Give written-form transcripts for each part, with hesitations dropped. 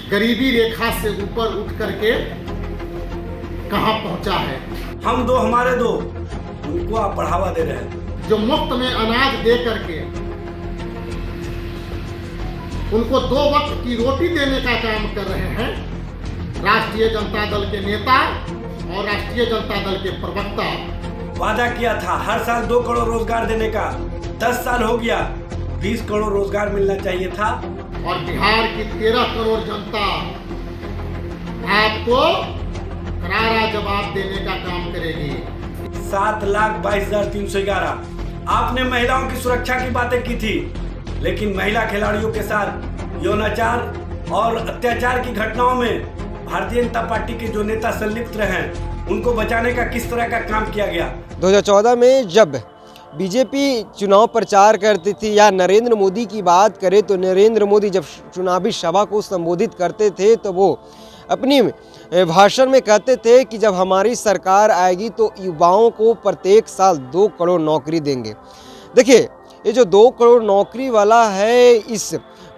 गरीबी रेखा से ऊपर उठ करके कहां पहुंचा है। हम दो हमारे दो, उनको आप बढ़ावा दे रहे हैं। जो मुफ्त में अनाज दे करके उनको 2 वक्त की रोटी देने का काम कर रहे हैं राष्ट्रीय जनता दल के नेता और राष्ट्रीय जनता दल के प्रवक्ता। वादा किया था हर साल 2 करोड़ रोजगार देने का, 10 साल हो गया, 20 करोड़ रोजगार मिलना चाहिए था। और बिहार की 13 करोड़ जनता आपको करारा जवाब देने का काम करेगी। 7,22,311। आपने महिलाओं की सुरक्षा की बातें की थी, लेकिन महिला खिलाड़ियों के साथ यौनाचार और अत्याचार की घटनाओं में भारतीय जनता पार्टी के जो नेता संलिप्त रहे हैं उनको बचाने का किस तरह का काम किया गया। 2014 में जब बीजेपी चुनाव प्रचार करती थी या नरेंद्र मोदी की बात करें तो नरेंद्र मोदी जब चुनावी सभा को संबोधित करते थे तो वो अपनी भाषण में कहते थे कि जब हमारी सरकार आएगी तो युवाओं को प्रत्येक साल 2 करोड़ नौकरी देंगे। देखिए, ये जो 2 करोड़ नौकरी वाला है, इस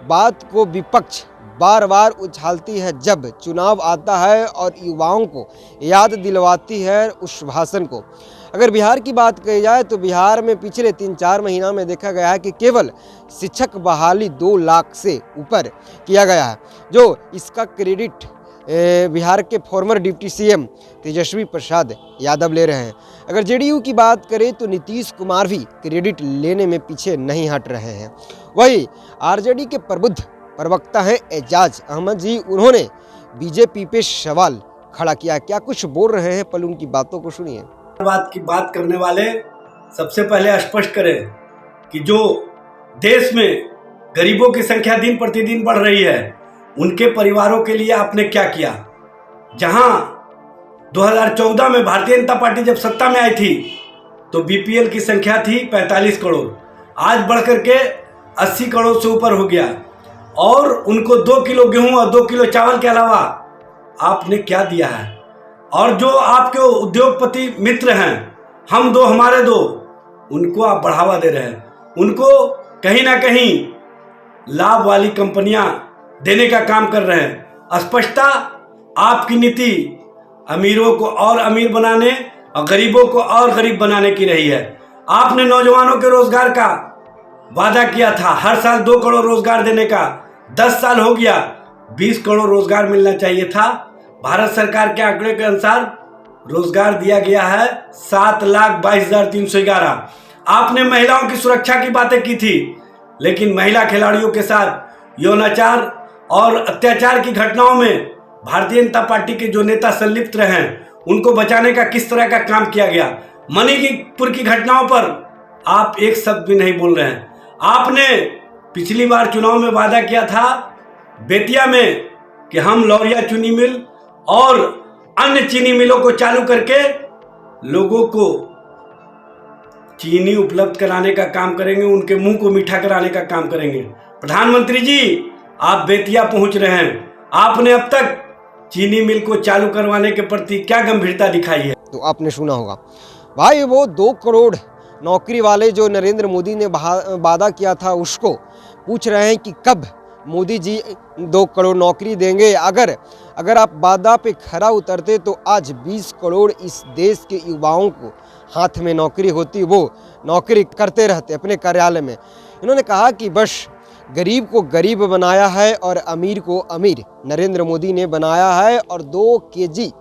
बात को विपक्ष बार बार उछालती है जब चुनाव आता है और युवाओं को याद दिलवाती है उस भाषण को। अगर बिहार की बात कही जाए तो बिहार में पिछले 3-4 महीना में देखा गया है कि केवल शिक्षक बहाली 2 लाख से ऊपर किया गया है, जो इसका क्रेडिट बिहार के farmer deputy CM Tejashwi Prasad Yadav ले रहे हैं। अगर जेडीयू की बात करें तो नीतीश कुमार भी क्रेडिट लेने में पीछे नहीं हट रहे हैं। वही आरजेडी के प्रबुद्ध प्रवक्ता हैं एजाज अहमद जी, उन्होंने बीजेपी पे सवाल खड़ा किया। क्या कुछ बोल रहे हैं, पल उनकी बातों को सुनिए। बात की बात करने वाले सबसे पहले स्पष्ट करें कि जो देश में गरीबों की संख्या दिन प्रतिदिन बढ़ रही है, उनके परिवारों के लिए आपने क्या किया। जहां 2014 में भारतीय जनता पार्टी जब सत्ता में आई थी तो बीपीएल की संख्या थी 45 करोड़, आज बढ़कर के 80 करोड़ से ऊपर हो गया। और उनको 2 किलो गेहूं और 2 किलो चावल के अलावा आपने क्या दिया है। और जो आपके उद्योगपति मित्र हैं, हम दो हमारे दो, उनको आप बढ़ावा दे रहे हैं। उनको कहीं ना कहीं लाभ वाली कंपनियां देने का काम कर रहे हैं। स्पष्टता आपकी नीति अमीरों को और अमीर बनाने और गरीबों को और गरीब बनाने की रही है। आपने नौजवानों के रोजगार का वादा किया था हर साल 2 करोड़ रोजगार देने का, 10 साल हो गया, 20 करोड़ रोजगार मिलना चाहिए था। भारत सरकार के आंकड़े के अनुसार रोजगार दिया गया है 7,22,311। आपने महिलाओं की सुरक्षा की बातें की थी, लेकिन महिला खिलाड़ियों के साथ यौनाचार और अत्याचार की घटनाओं में भारतीय जनता पार्टी के जो नेता संलिप्त रहे हैं उनको बचाने का किस तरह का काम किया गया। मणिपुर की घटनाओं पर आप एक शब्द भी नहीं बोल रहे हैं। आपने पिछली बार चुनाव में वादा किया था बेतिया में कि हम लौरिया चीनी मिल और अन्य चीनी मिलों को चालू करके लोगों को चीनी उपलब्ध कराने का काम करेंगे, उनके मुंह को मीठा कराने का काम करेंगे। प्रधानमंत्री जी, आप बेतिया पहुंच रहे हैं, आपने अब तक चीनी मिल को चालू करवाने के प्रति क्या गंभीरता दिखाई है। तो आपने सुना होगा भाई, वो 2 करोड़ नौकरी वाले जो नरेंद्र मोदी ने वादा किया था उसको पूछ रहे हैं कि कब मोदी जी 2 करोड़ नौकरी देंगे। अगर आप वादा पे खरा उतरते तो आज 20 करोड़ इस देश के युवाओं को हाथ में नौकरी होती, वो नौकरी करते रहते अपने कार्यालय में। इन्होंने कहा कि बस गरीब को गरीब बनाया है और अमीर को अमीर नरेंद्र मोदी ने बनाया है, और 2 केजी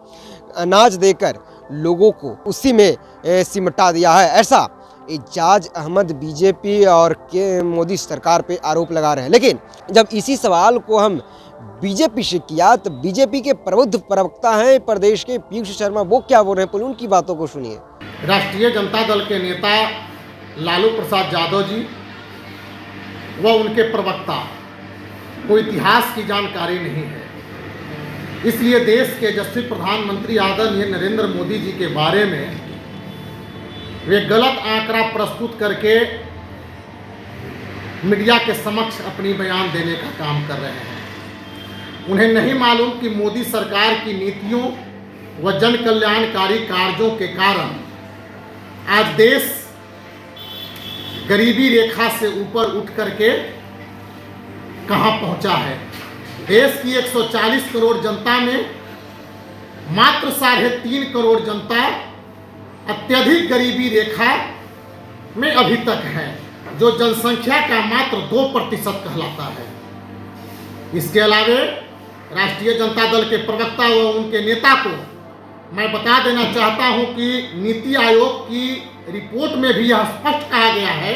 अनाज देकर लोगों को उसी में सिमटा दिया है। ऐसा एजाज अहमद बीजेपी और मोदी सरकार पे आरोप लगा रहे हैं। लेकिन जब इसी सवाल को हम बीजेपी से किया तो बीजेपी के प्रबुद्ध प्रवक्ता हैं प्रदेश के पीयूष शर्मा, वो क्या बोल रहे हैं, उनकी बातों को सुनिए। राष्ट्रीय जनता दल के नेता लालू प्रसाद यादव जी व उनके प्रवक्ता को इतिहास की जानकारी नहीं है, इसलिए देश के यशस्वी प्रधानमंत्री आदरणीय नरेंद्र मोदी जी के बारे में वे गलत आंकड़ा प्रस्तुत करके मीडिया के समक्ष अपनी बयान देने का काम कर रहे हैं। उन्हें नहीं मालूम कि मोदी सरकार की नीतियों व जन कल्याणकारी कार्यों के कारण आज देश गरीबी रेखा से ऊपर उठ करके कहां पहुंचा है। देश की 140 करोड़ जनता में मात्र 3.5 करोड़ जनता अत्यधिक गरीबी रेखा में अभी तक है, जो जनसंख्या का मात्र 2% कहलाता है। इसके अलावे राष्ट्रीय जनता दल के प्रवक्ता व उनके नेता को मैं बता देना चाहता हूं कि नीति आयोग की रिपोर्ट में भी यह स्पष्ट कहा गया है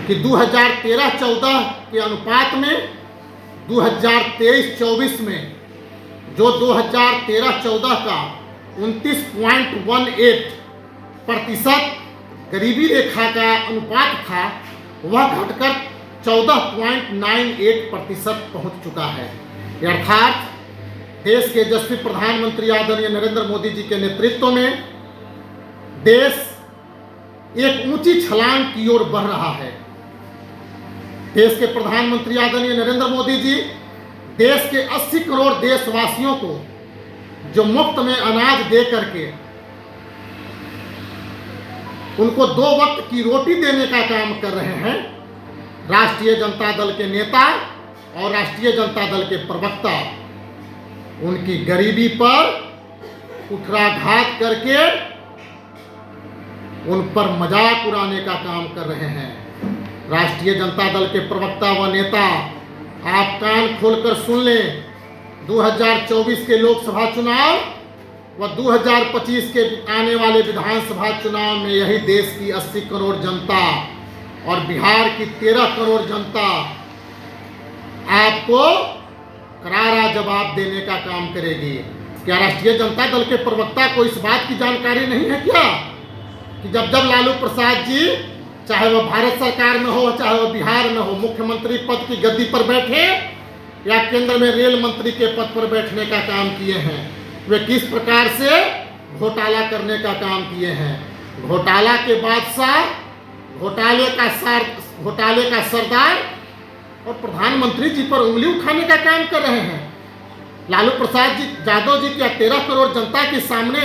कि 2013-14 के अनुपात में 2023-24 में जो 2013-14 का 29.18% गरीबी रेखा का अनुपात था, वह घटकर 14.98% पहुंच चुका है। अर्थात देश के यशस्वी प्रधानमंत्री आदरणीय नरेंद्र मोदी जी के नेतृत्व में देश एक ऊंची छलांग की ओर बढ़ रहा है। देश के प्रधानमंत्री आदरणीय नरेंद्र मोदी जी देश के 80 करोड़ देशवासियों को जो मुफ्त में अनाज दे करके उनको 2 वक्त की रोटी देने का काम कर रहे हैं। राष्ट्रीय जनता दल के नेता और राष्ट्रीय जनता दल के प्रवक्ता उनकी गरीबी पर कुठाराघात करके उन पर मजाक उड़ाने का काम कर रहे हैं। राष्ट्रीय जनता दल के प्रवक्ता व नेता, आप कान खोलकर सुन लें, 2024 के लोकसभा चुनाव व 2025 के आने वाले विधानसभा चुनाव में यही देश की 80 करोड़ जनता और बिहार की 13 करोड़ जनता आपको करारा जवाब देने का काम करेगी। क्या राष्ट्रीय जनता दल के प्रवक्ता को इस बात की जानकारी नहीं है क्या कि जब जब लालू प्रसाद जी, चाहे वह भारत सरकार में हो चाहे वह बिहार में हो, मुख्यमंत्री पद की गद्दी पर बैठे या केंद्र में रेल मंत्री के पद पर बैठने का काम किए हैं, वे किस प्रकार से घोटाला करने का काम किए हैं। घोटाला के बादशाह, घोटाले का सरदार और प्रधानमंत्री जी पर उंगली उठाने का काम कर रहे हैं। लालू प्रसाद यादव जी क्या 13 करोड़ जनता के सामने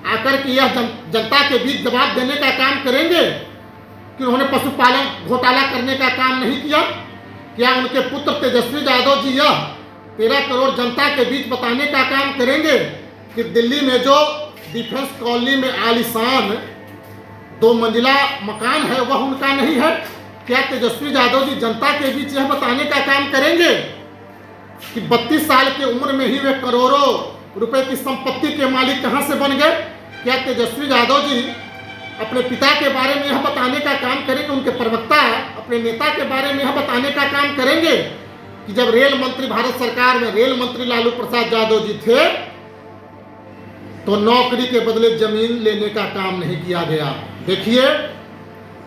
आकर के यह जनता के बीच जवाब देने का काम करेंगे कि उन्होंने पशुपालन घोटाला करने का काम नहीं किया? क्या उनके पुत्र तेजस्वी यादव जी यह 13 करोड़ जनता के बीच बताने का काम करेंगे कि दिल्ली में जो डिफेंस कॉलोनी में आलीशान 2 मंजिला मकान है वह उनका नहीं है? क्या तेजस्वी यादव जी जनता के बीच यह बताने का काम करेंगे कि 32 साल की उम्र में ही वे करोड़ों रुपए की संपत्ति के मालिक कहां से बन गए? क्या तेजस्वी यादव जी अपने पिता के बारे में यह बताने का काम करेंगे, उनके प्रवक्ता अपने नेता के बारे में यह बताने का काम करेंगे कि जब रेल मंत्री, भारत सरकार में रेल मंत्री लालू प्रसाद यादव जी थे तो नौकरी के बदले जमीन लेने का काम नहीं किया गया? देखिए,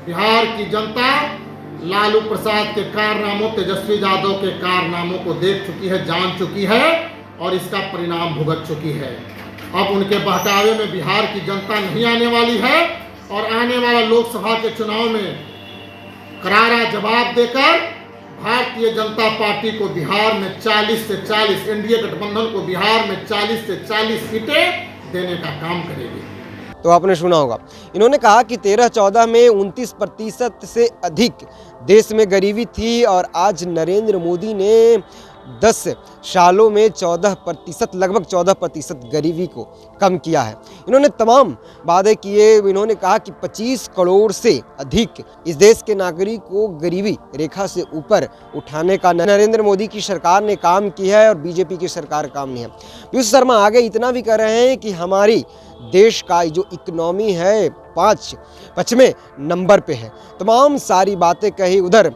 बिहार की जनता लालू प्रसाद के कारनामों, तेजस्वी यादव के कारनामों को देख चुकी है, जान चुकी है और इसका परिणाम भुगत चुकी है। अब उनके बहकावे में बिहार की जनता नहीं आने वाली है और आने वाला लोकसभा के चुनाव में करारा जवाब देकर भारतीय जनता पार्टी को बिहार में 40 से 40, एनडीए गठबंधन को बिहार में 40 से 40 सीटें देने का काम करेगी। तो आपने सुना होगा, इन्होंने कहा कि 13-14 में 29% से अधिक देश में गरीबी थी और आज नरेंद्र मोदी ने 10 सालों में 14%, लगभग 14% गरीबी को कम किया है। इन्होंने तमाम वादे किए। इन्होंने कहा कि 25 करोड़ से अधिक इस देश के नागरिक को गरीबी रेखा से ऊपर उठाने का नरेंद्र मोदी की सरकार ने काम किया है और बीजेपी की सरकार काम नहीं है। पीयूष शर्मा आगे इतना भी कर रहे हैं कि हमारी देश का जो इकोनॉमी है 5वें नंबर पे है। तमाम सारी बातें कही। उधर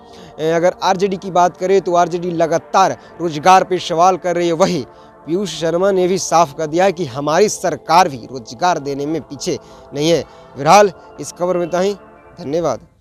अगर आरजेडी की बात करें तो आरजेडी लगातार रोजगार पे सवाल कर रही है। वही पीयूष शर्मा ने भी साफ कर दिया है कि हमारी सरकार भी रोजगार देने में पीछे नहीं है। फिलहाल इस खबर में इतना ही। धन्यवाद।